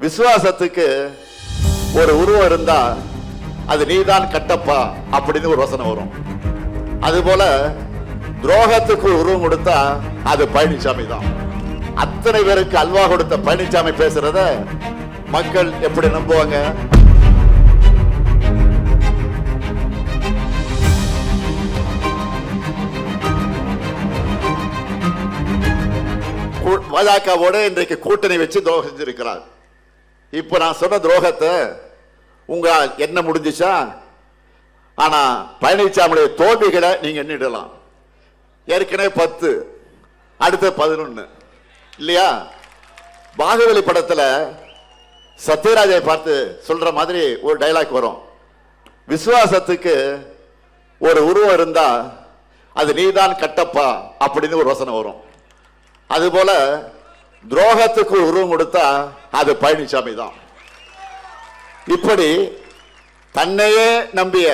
விசுவாசத்துக்கு ஒரு உருவம் இருந்தா அது நீதான் கட்டப்பா அப்படின்னு ஒரு வசனம் வரும். அதுபோல துரோகத்துக்கு ஒரு உருவம் கொடுத்தா அது பழனிசாமி தான். அத்தனை பேருக்கு அல்வா கொடுத்த பழனிசாமி பேசுறத மக்கள் எப்படி நம்புவாங்க? பாஜகவோட இன்றைக்கு கூட்டணி வச்சு துரோகம் செஞ்சிருக்கிறார். இப்ப நான் சொன்ன துரோகத்தை உங்க என்ன முடிஞ்சுச்சா? ஆனா பழனிசாமியுடைய தோல்விகளை நீங்க எண்ணிடலாம். ஏற்கனவே 10, அடுத்த 11 இல்லையா? பாகுபலி படத்துல சத்யராஜை பார்த்து சொல்ற மாதிரி ஒரு டைலாக் வரும். விசுவாசத்துக்கு ஒரு உருவம் இருந்தா அது நீதான் கட்டப்பா அப்படின்னு ஒரு வசனம் வரும். அதுபோல துரோகத்துக்கு ஒரு உருவம் கொடுத்தா அது பழனிசாமி தான். இப்படி தன்னையே நம்பிய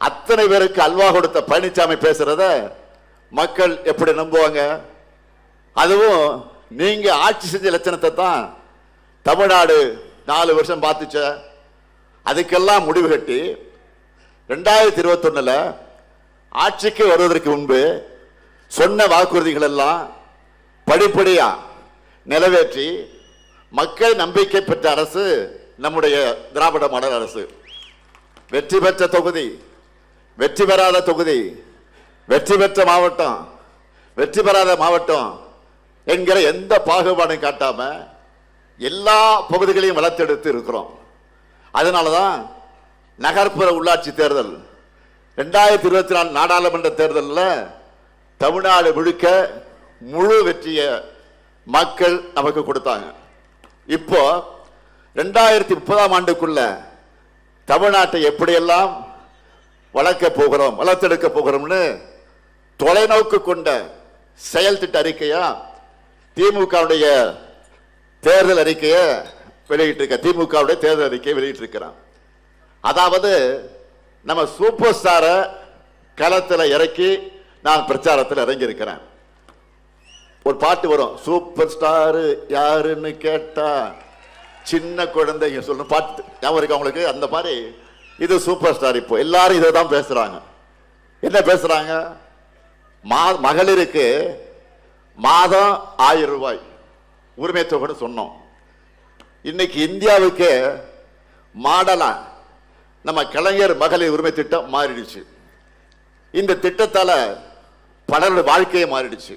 அத்தனை பேருக்கு அல்வா கொடுத்த பழனிசாமி பேசுறத மக்கள் எப்படி நம்புவாங்க? அதுவும் நீங்க ஆட்சி செஞ்ச லட்சணத்தை தான் தமிழ்நாடு 4 வருஷம் பார்த்துச்ச. அதுக்கெல்லாம் முடிவு கட்டி 2021 ஆட்சிக்கு வருவதற்கு முன்பு சொன்ன வாக்குறுதிகள் எல்லாம் படிப்படியா நிறைவேற்றி மக்கள் நம்பிக்கை பெற்ற அரசு நம்முடைய திராவிட மாடல் அரசு. வெற்றி பெற்ற தொகுதி, வெற்றி பெறாத தொகுதி, வெற்றி பெற்ற மாவட்டம், வெற்றி பெறாத மாவட்டம் என்கிற எந்த பாகுபாடும் காட்டாம எல்லா பகுதிகளையும் வளர்த்தெடுத்து இருக்கிறோம். அதனாலதான் நகர்ப்புற உள்ளாட்சி தேர்தல் 2024 நாடாளுமன்ற தேர்தலில் தமிழ்நாடு முழுக்க முழு வெற்றிய மக்கள் நமக்கு கொடுத்தாங்க. இப்போ 2030 ஆண்டுக்குள்ள தமிழ்நாட்டை எப்படியெல்லாம் வளர்க்க போகிறோம், வளர்த்தெடுக்க போகிறோம்னு தொலைநோக்கு கொண்ட செயல் திட்ட அறிக்கையா திமுகவுடைய தேர்தல் அறிக்கையை வெளியிட்டிருக்க. திமுகவுடைய தேர்தல் அறிக்கையை வெளியிட்டிருக்கிறான். அதாவது நம்ம சூப்பர் ஸ்டாரை களத்தில் இறக்கி நான் பிரச்சாரத்தில் இறங்கி இருக்கிறேன். ஒரு பாட்டு வரும், சூப்பர் ஸ்டார் யாருன்னு கேட்டா சின்ன குழந்தைங்க சொல்ற பாட்டு ஞாபகம் இருக்கு அவங்களுக்கு? அந்த மாதிரி இது சூப்பர் ஸ்டார். இப்போ எல்லாரும் இதை தான் பேசுறாங்க. என்ன பேசுறாங்க? மகளிருக்கு மாதம் 1000 ரூபாய் உரிமை தொகை சொன்னோம். இன்னைக்கு இந்தியாவுக்கு மாடலா நம்ம கலைஞர் மகளிர் உரிமை திட்டம் மாறிடுச்சு. இந்த திட்டத்தால பலருடைய வாழ்க்கையை மாறிடுச்சு.